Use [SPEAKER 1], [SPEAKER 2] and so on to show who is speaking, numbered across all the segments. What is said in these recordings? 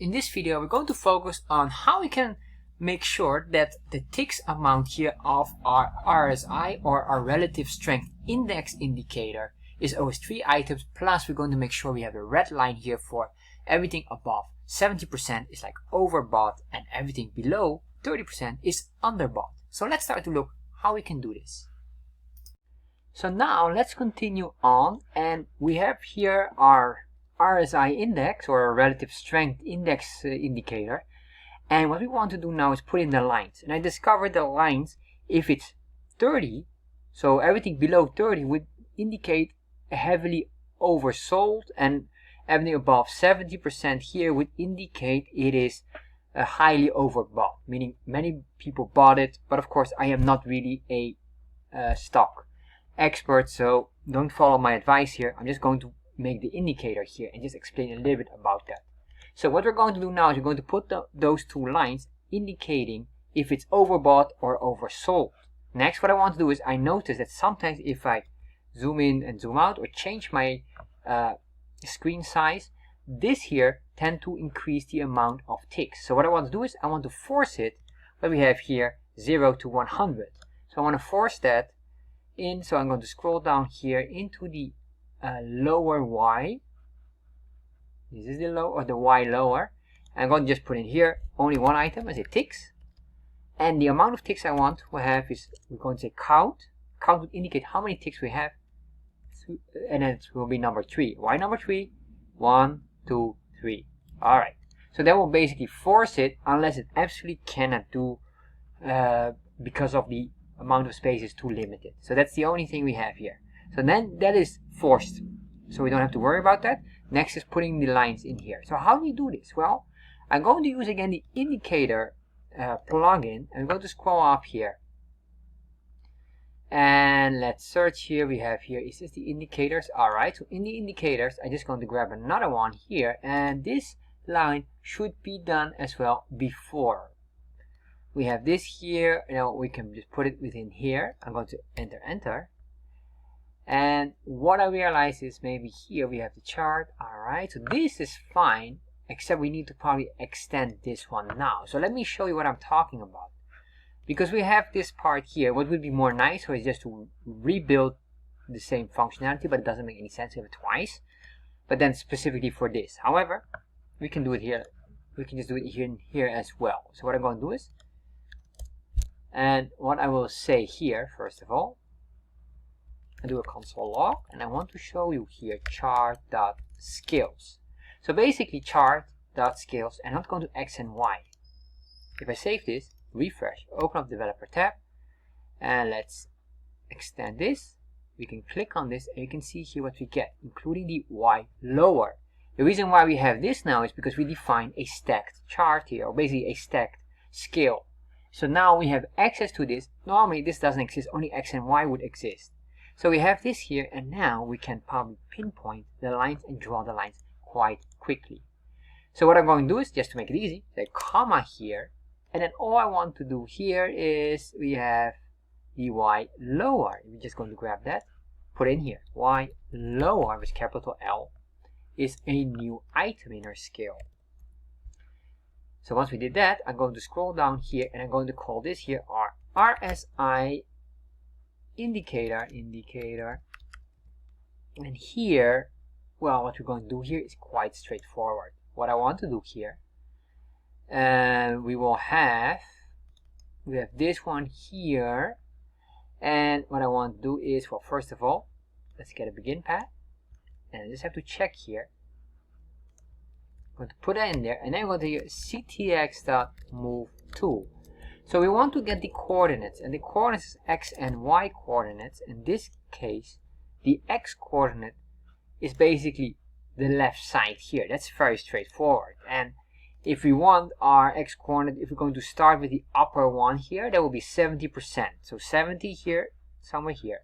[SPEAKER 1] In this video, we're going to focus on how we can make sure that the ticks amount here of our RSI, or our relative strength index indicator, is always 3 items, plus we're going to make sure we have a red line here for everything above 70% is like overbought and everything below 30% is underbought. So let's start to look how we can do this. So now let's continue on, and we have here our RSI index, or a relative strength index indicator, and what we want to do now is put in the lines. And I discovered the lines, if it's 30, so everything below 30 would indicate a heavily oversold, and everything above 70% here would indicate it is a highly overbought, meaning many people bought it. But of course I am not really a stock expert, so don't follow my advice here. I'm just going to make the indicator here and just explain a little bit about that. So what we're going to do now is we're going to put those two lines indicating if it's overbought or oversold. Next, what I want to do is, I notice that sometimes if I zoom in and zoom out or change my screen size, this here tend to increase the amount of ticks. So what I want to do is I want to force it, what we have here, 0 to 100. So I want to force that in, so I'm going to scroll down here into the lower Y. This is the low, or the Y lower. I'm going to just put in here only one item as a ticks, and the amount of ticks I want to have is, we're going to say count. Count would indicate how many ticks we have, and then it will be number 3. Why number 3? 1, 2, 3. Alright, so that will basically force it, unless it absolutely cannot do because of the amount of space is too limited. So that's the only thing we have here. So then that is forced, so we don't have to worry about that. Next is putting the lines in here. So how do we do this? Well, I'm going to use again the indicator plugin. I'm going to scroll up here, and let's search here. We have here, is this the indicators? Alright, so in the indicators I'm just going to grab another one here, and this line should be done as well before. We have this here, now we can just put it within here. I'm going to enter. And what I realize is maybe here we have the chart. Alright, so this is fine, except we need to probably extend this one now. So let me show you what I'm talking about. Because we have this part here, what would be more nice is just to rebuild the same functionality, but it doesn't make any sense to have it twice. But then specifically for this. However, we can do it here. We can just do it here as well. So what I'm going to do is, and what I will say here, first of all, I do a console log, and I want to show you here chart.scales. So basically chart.scales, and not going to X and Y. If I save this, refresh, open up developer tab, and let's extend this. We can click on this and you can see here what we get, including the Y lower. The reason why we have this now is because we define a stacked chart here, or basically a stacked scale. So now we have access to this. Normally this doesn't exist, only X and Y would exist. So we have this here, and now we can probably pinpoint the lines and draw the lines quite quickly. So what I'm going to do is, just to make it easy, say comma here, and then all I want to do here is, we have the Y lower. We're just going to grab that, put in here. Y lower with capital L is a new item in our scale. So once we did that, I'm going to scroll down here, and I'm going to call this here our RSI indicator, and here, well, what we're going to do here is quite straightforward. What I want to do here, we have this one here, and what I want to do is, well, first of all, let's get a begin path, and I just have to check here. I'm going to put that in there, and then I'm going to use ctx.move tool. So we want to get the coordinates, and the coordinates is X and Y coordinates. In this case, the X coordinate is basically the left side here. That's very straightforward. And if we want our X coordinate, if we're going to start with the upper one here, that will be 70%. So 70 here, somewhere here.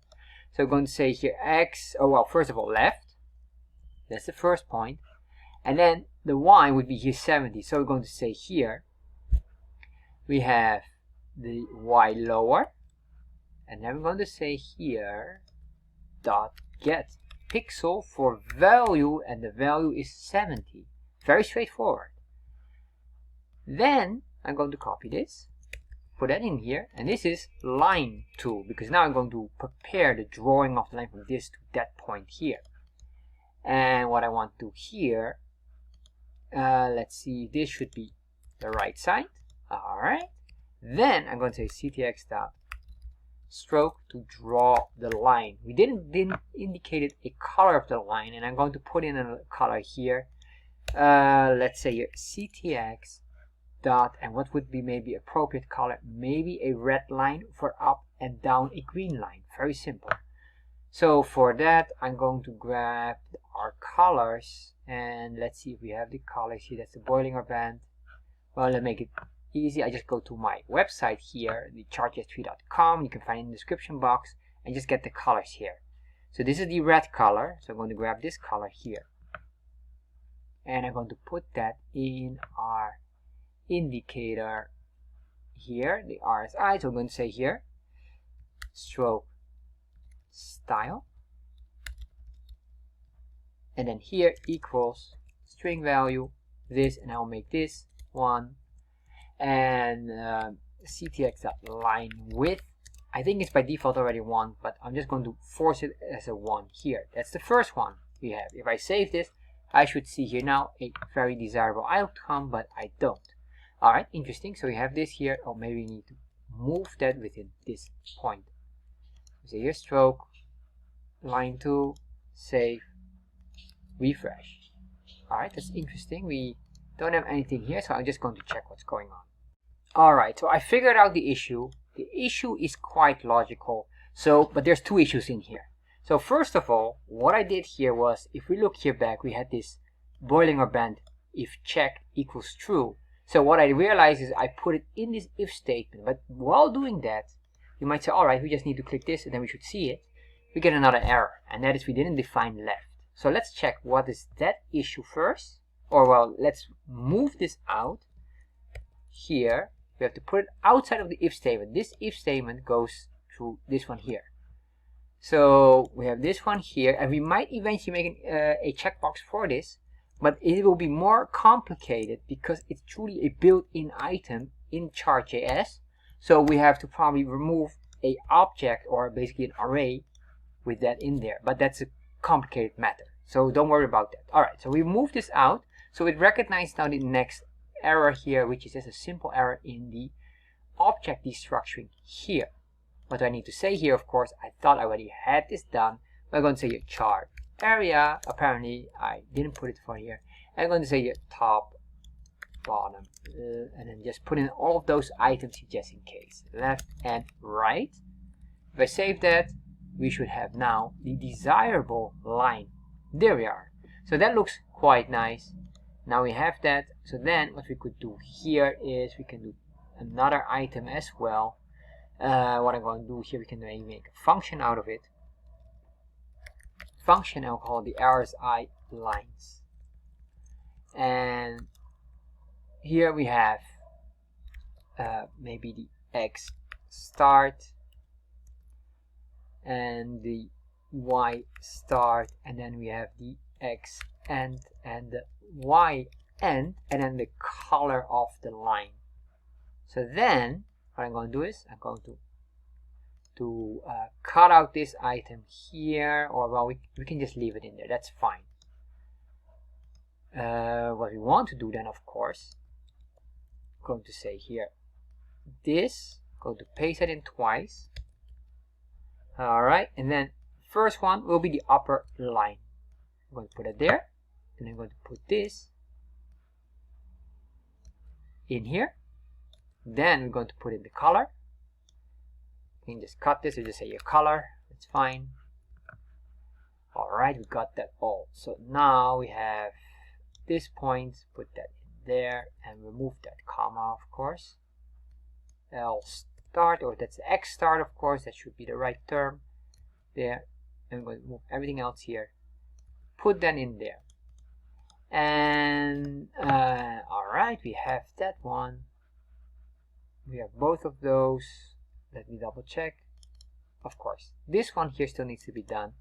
[SPEAKER 1] So we're going to say here X, oh well, first of all left. That's the first point. And then the Y would be here 70. So we're going to say here, we have the Y lower, and then we're going to say here dot get pixel for value, and the value is 70. Very straightforward. Then I'm going to copy this, put that in here, and this is line tool, because now I'm going to prepare the drawing of the line from this to that point here. And what I want to here, let's see, this should be the right side. Alright, then I'm going to say ctx.stroke to draw the line. We didn't indicate a color of the line, and I'm going to put in a color here. Let's say here ctx dot, and what would be maybe appropriate color? Maybe a red line. For up and down, a green line. Very simple. So for that, I'm going to grab our colors, and let's see if we have the colors here. That's the Bollinger Band. Well, let's make it easy. I just go to my website here, the chartjs3.com. You can find it in the description box, and just get the colors here. So this is the red color, so I'm going to grab this color here, and I'm going to put that in our indicator here, the RSI. So I'm going to say here stroke style, and then here equals string value this, and I'll make this 1, and ctx.line width, I think it's by default already 1, but I'm just going to force it as a 1 here. That's the first one we have. If I save this, I should see here now a very desirable outcome, but I don't. Alright, interesting. So we have this here. Oh, maybe we need to move that within this point. So here stroke line 2, save, refresh. Alright, that's interesting. We don't have anything here, so I'm just going to check what's going on. Alright, so I figured out the issue. The issue is quite logical. But there's two issues in here. So first of all, what I did here was, if we look here back, we had this Bollinger Band if check equals true. So what I realized is I put it in this if statement, but while doing that, you might say, alright, we just need to click this and then we should see it. We get another error, and that is we didn't define left. So let's check what is that issue first. Or well, let's move this out. Here, we have to put it outside of the if statement. This if statement goes through this one here. So we have this one here, and we might eventually make a checkbox for this, but it will be more complicated because it's truly a built-in item in Chart.js. So we have to probably remove a object or basically an array with that in there, but that's a complicated matter. So don't worry about that. Alright, so we move this out. So it recognizes now the next error here, which is just a simple error in the object destructuring here. What do I need to say here? Of course, I thought I already had this done. I'm going to say here chart area. Apparently, I didn't put it for here. I'm going to say here top, bottom, and then just put in all of those items just in case. Left and right. If I save that, we should have now the desirable line. There we are. So that looks quite nice. Now we have that. So then what we could do here is we can do another item as well. What I'm going to do here, we can make a function out of it. Function, I'll call the Rsi Lines. And here we have maybe the X start and the Y start, and then we have the X end and the Y end, and then the color of the line. So then what I'm going to do is I'm going to cut out this item here, or well, we can just leave it in there. That's fine. What we want to do then, of course, I'm going to say here this, going to paste it in twice. Alright, and then first one will be the upper line. I'm going to put it there, and I'm going to put this in here. Then we're going to put in the color. You can just cut this or just say your color. That's fine. Alright, we got that all. So now we have this point, put that in there, and remove that comma, of course. L start, or that's the X start, of course, that should be the right term. There. And we're going to move everything else here. Put that in there. And alright, we have that one. We have both of those. Let me double check. Of course, this one here still needs to be done.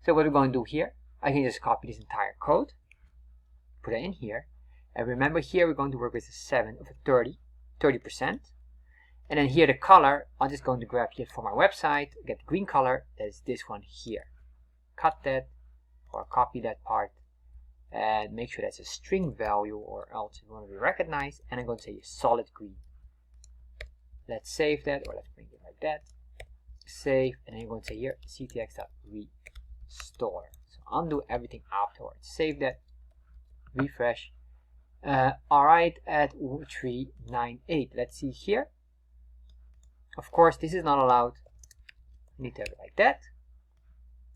[SPEAKER 1] So what we're going to do here, I can just copy this entire code, put it in here, And remember here we're going to work with a 7 of a 30%. And then here the color, I'm just going to grab here for my website, get the green color, that is this one here. Cut that or copy that part and make sure that's a string value or else it won't be recognized. And I'm going to say solid green. Let's save that, or let's bring it like that. Save, and then you're going to say here ctx.restore. So undo everything afterwards. Save that, refresh. Alright, at 398. Let's see here. Of course, this is not allowed. You need to have it like that.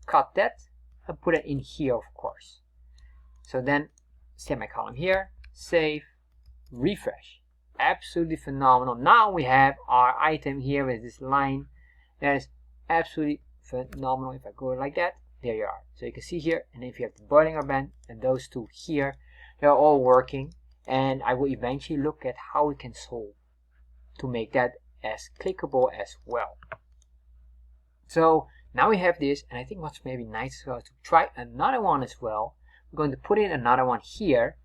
[SPEAKER 1] Cut that and put it in here, of course. So then, semicolon here, save, refresh. Absolutely phenomenal. Now we have our item here with this line. That is absolutely phenomenal. If I go like that, there you are. So you can see here, and if you have the Bollinger Band and those two here, they're all working. And I will eventually look at how we can solve to make that as clickable as well. So now we have this, and I think what's maybe nice as well to try another one as well. We're going to put in another one here,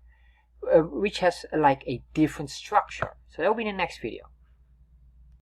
[SPEAKER 1] which has like a different structure. So that will be in the next video.